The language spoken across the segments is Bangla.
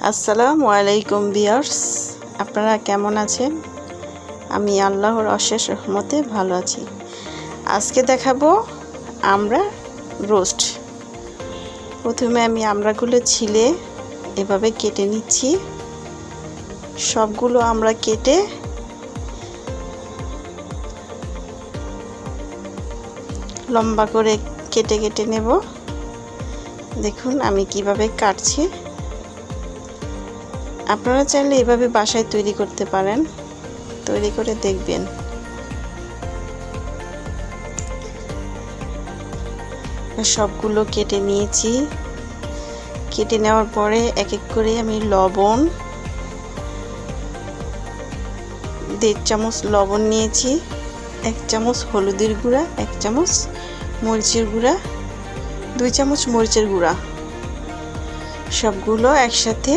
আসসালামু আলাইকুম ভিউয়ার্স, আপনারা কেমন আছেন? আমি আল্লাহর অশেষ রহমতে ভালো আছি। আজকে দেখাবো আমড়া রোস্ট। প্রথমে আমি আমড়াগুলো ছিলে এভাবে কেটে নিচ্ছি। সবগুলো আমড়া কেটে লম্বা করে কেটে কেটে নেব। দেখুন আমি কিভাবে কাটছি। আপনারা চাইলে এভাবে বাসায় তৈরি করতে পারেন, তৈরি করে দেখবেন। সবগুলো কেটে নিয়েছি। কেটে নেওয়ার পরে এক এক করে আমি লবণ 1.5 চামচ লবণ নিয়েছি, 1 চামচ হলুদের গুঁড়া, 1 চামচ মরিচের গুঁড়া, 2 চামচ মরিচের গুঁড়া, সবগুলো একসাথে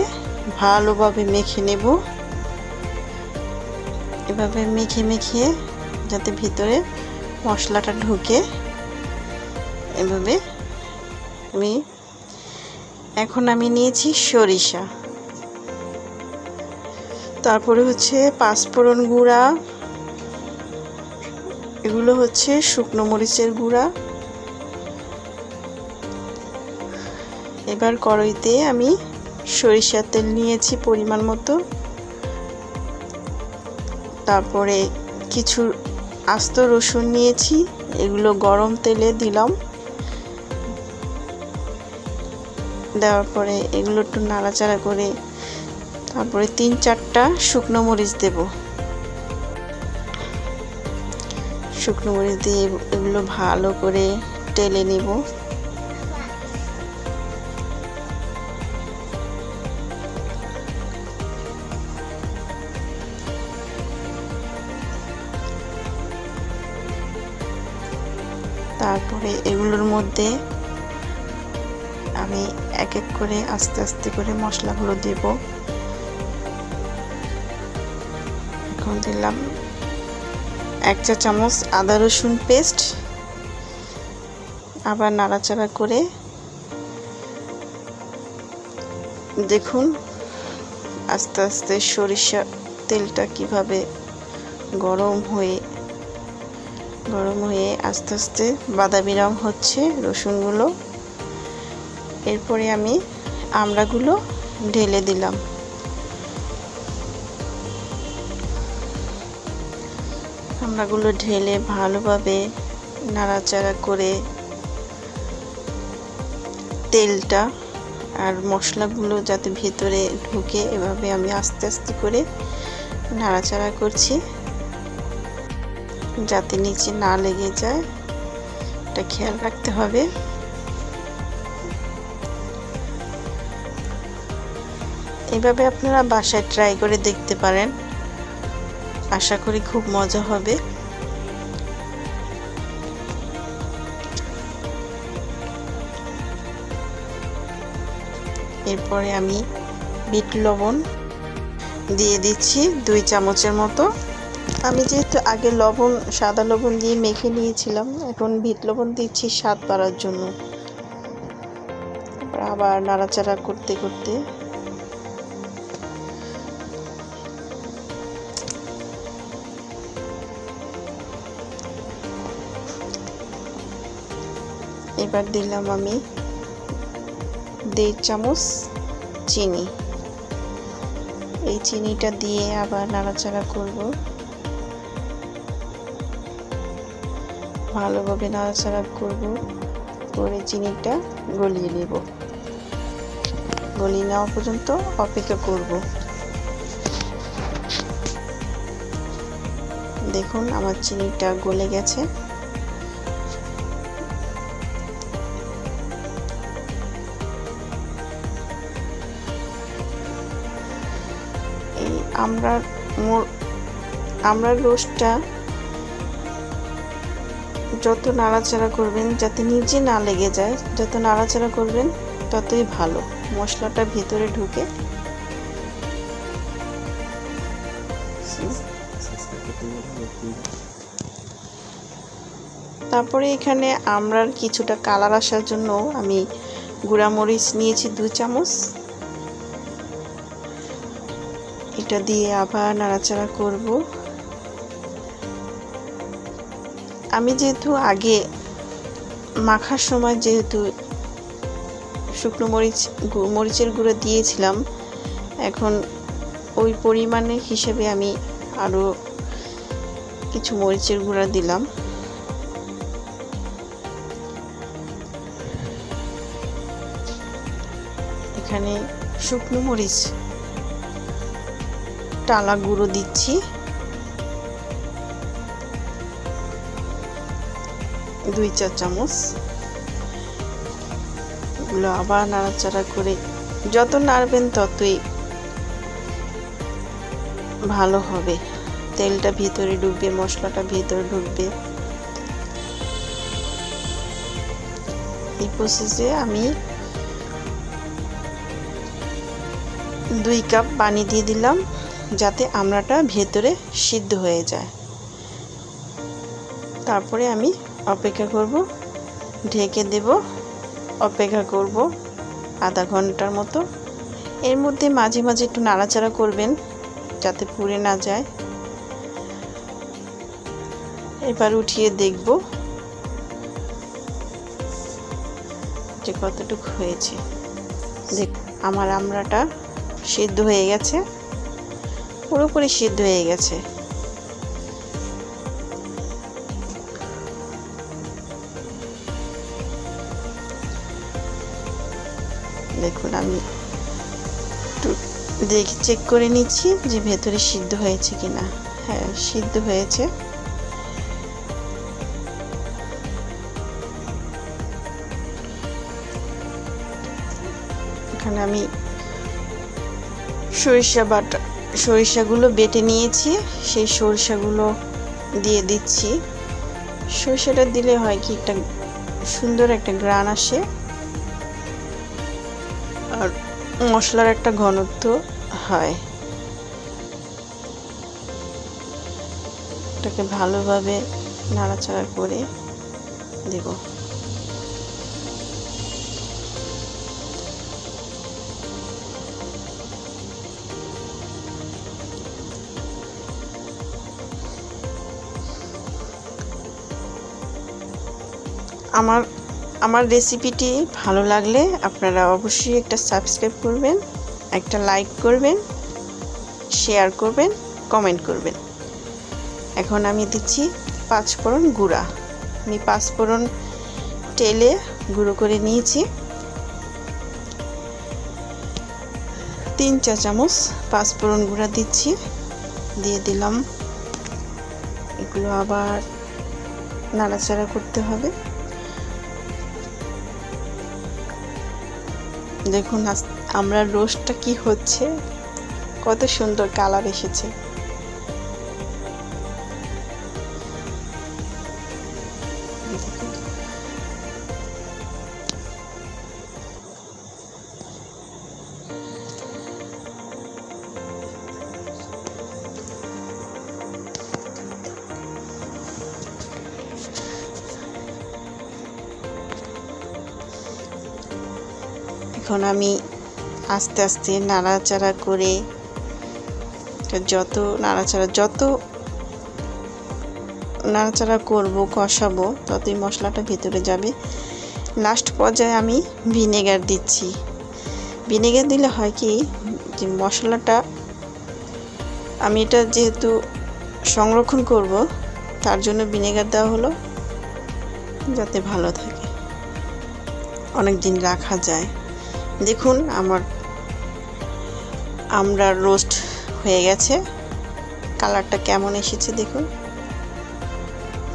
ভালোভাবে মেখে নেব। এভাবে মেখে মেখে যাতে ভিতরে মশলাটা ঢোকে, এভাবে এখন আমি নিয়েছি সরিষা, তারপরে হচ্ছে পাঁচফোড়ন গুঁড়া, এগুলো হচ্ছে শুকনো মরিচের গুঁড়া। এবার কড়াইতে আমি সরিষার তেল নিয়েছি পরিমাণ মতো, তারপরে কিছু আস্ত রসুন নিয়েছি, এগুলো গরম তেলে দিলাম। দেওয়ার পরে এগুলো একটু নাড়াচাড়া করে তারপরে 3-4টা শুকনো মরিচ দেব। শুকনো মরিচ দিয়ে এগুলো ভালো করে টেলে নেব। তারপরে এগুলোর মধ্যে আমি এক এক করে আস্তে আস্তে করে মশলাগুলো দেব। এখন দিলাম 1 চা চামচ আদা রসুন পেস্ট, আবার নাড়াচাড়া করে দেখুন আস্তে আস্তে সরিষা তেলটা কিভাবে গরম হয়ে আস্তে আস্তে বাদামি রং হচ্ছে রসুনগুলো। এরপরে আমি আমড়াগুলো ঢেলে দিলাম। আমড়াগুলো ঢেলে ভালোভাবে নাড়াচাড়া করে তেলটা আর মশলাগুলো যাতে ভিতরে ঢুকে এভাবে আমি আস্তে আস্তে করে নাড়াচাড়া করছি, যাতে নিচে না লেগে যায়, এটা খেয়াল রাখতে হবে। এভাবে আপনারা বাসায় ট্রাই করে দেখতে পারেন, আশা করি খুব মজা হবে। এরপরে আমি বিট লবণ দিয়ে দিচ্ছি 2 চামচের মতো। আমি যেহেতু আগে সাদা লবণ দিয়ে মেখে নিয়েছিলাম, এখন বিট লবণ দিচ্ছি স্বাদ বাড়ার জন্য। আবার নাড়াচাড়া করতে করতে এবার দিলাম আমি 1.5 চামচ চিনি। এই চিনিটা দিয়ে আবার নাড়াচাড়া করব, ভালোভাবে নাড়াচাড়া করব, করে চিনিটা গলিয়ে নেব। গলিয়ে নেওয়া পর্যন্ত অপেক্ষা করব। দেখুন আমার চিনিটা গলে গেছে। এই আমড়ার রোস্টটা যত নাড়াচাড়া করবেন যাতে নিচে না লেগে যায়, যত নাড়াচাড়া করবেন ততই ভালো, মশলাটা ভিতরে ঢুকে। তারপরে এখানে আমড়ার কিছুটা কালার আসার জন্য আমি গুঁড়া মরিচ নিয়েছি 2 চামচ, এটা দিয়ে আবার নাড়াচাড়া করব। আমি যেহেতু আগে মাখার সময় যেহেতু শুকনো মরিচের গুঁড়ো দিয়েছিলাম, এখন ওই পরিমাণের হিসেবে আমি আরও কিছু মরিচের গুঁড়া দিলাম। এখানে শুকনো মরিচ টালা গুঁড়ো দিচ্ছি, 2 চা চামচ। এগুলো আবার নাড়াচাড়া করে, যত নাড়বেন ততই ভালো হবে, তেলটা ভিতরে ঢুকবে, মশলাটা ভিতরে ঢুকবে। এই প্রসেসে আমি 2 কাপ পানি দিয়ে দিলাম, যাতে আমড়াটা ভেতরে সিদ্ধ হয়ে যায়। তারপরে আমি অপেক্ষা করব, ঢেকে দেব, অপেক্ষা করব আধা ঘন্টার মতো। এর মধ্যে মাঝে মাঝে একটু নাড়াচাড়া করবেন যাতে পুড়ে না যায়। এবার উঠিয়ে দেখব যে কতটুকু হয়েছে। দেখ, আমার আমড়াটা সিদ্ধ হয়ে গেছে, পুরোপুরি সিদ্ধ হয়ে গেছে। দেখুন, আমি একটু দেখে চেক করে নিচ্ছি যে ভেতরে সিদ্ধ হয়েছে কিনা। হ্যাঁ, সিদ্ধ হয়েছে। এখানে আমি সরিষাগুলো বেটে নিয়েছি, সেই সরিষাগুলো দিয়ে দিচ্ছি। সরিষাটা দিলে হয় কি, একটা সুন্দর একটা ঘ্রাণ আসে আর মশলার একটা ঘনত্ব হয়। এটাকে ভালোভাবে নাড়াচাড়া করে দেব। আমার রেসিপিটি ভালো লাগলে আপনারা অবশ্যই একটা সাবস্ক্রাইব করবেন, একটা লাইক করবেন, শেয়ার করবেন, কমেন্ট করবেন। এখন আমি দিচ্ছি 5 ফোড়ন গুঁড়া। আমি 5 ফোড়ন তেলে গুঁড়ো করে নিয়েছি। 3 চা চামচ 5 ফোড়ন গুঁড়া দিচ্ছি, দিয়ে দিলাম। এগুলো আবার নাড়াচাড়া করতে হবে। দেখুন আমরা রোস্টটা কি হচ্ছে, কত সুন্দর কালার এসেছে। এখন আমি আস্তে আস্তে নাড়াচাড়া করে, যত নাড়াচাড়া করব, কষাবো, ততই মশলাটা ভিতরে যাবে। লাস্ট পর্যায়ে আমি ভিনেগার দিচ্ছি। ভিনেগার দিলে হয় কি, যে মশলাটা, আমি এটা যেহেতু সংরক্ষণ করব, তার জন্য ভিনেগার দেওয়া হলো, যাতে ভালো থাকে, অনেক দিন রাখা যায়। দেখুন আমার আমড়ার রোস্ট হয়ে গেছে, কালারটা কেমন এসেছে দেখুন,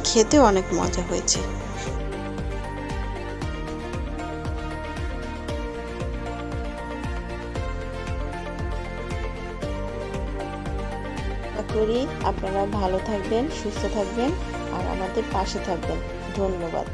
খেতেও অনেক মজা হয়েছে। আশা করি আপনারা ভালো থাকবেন, সুস্থ থাকবেন আর আমাদের পাশে থাকবেন। ধন্যবাদ।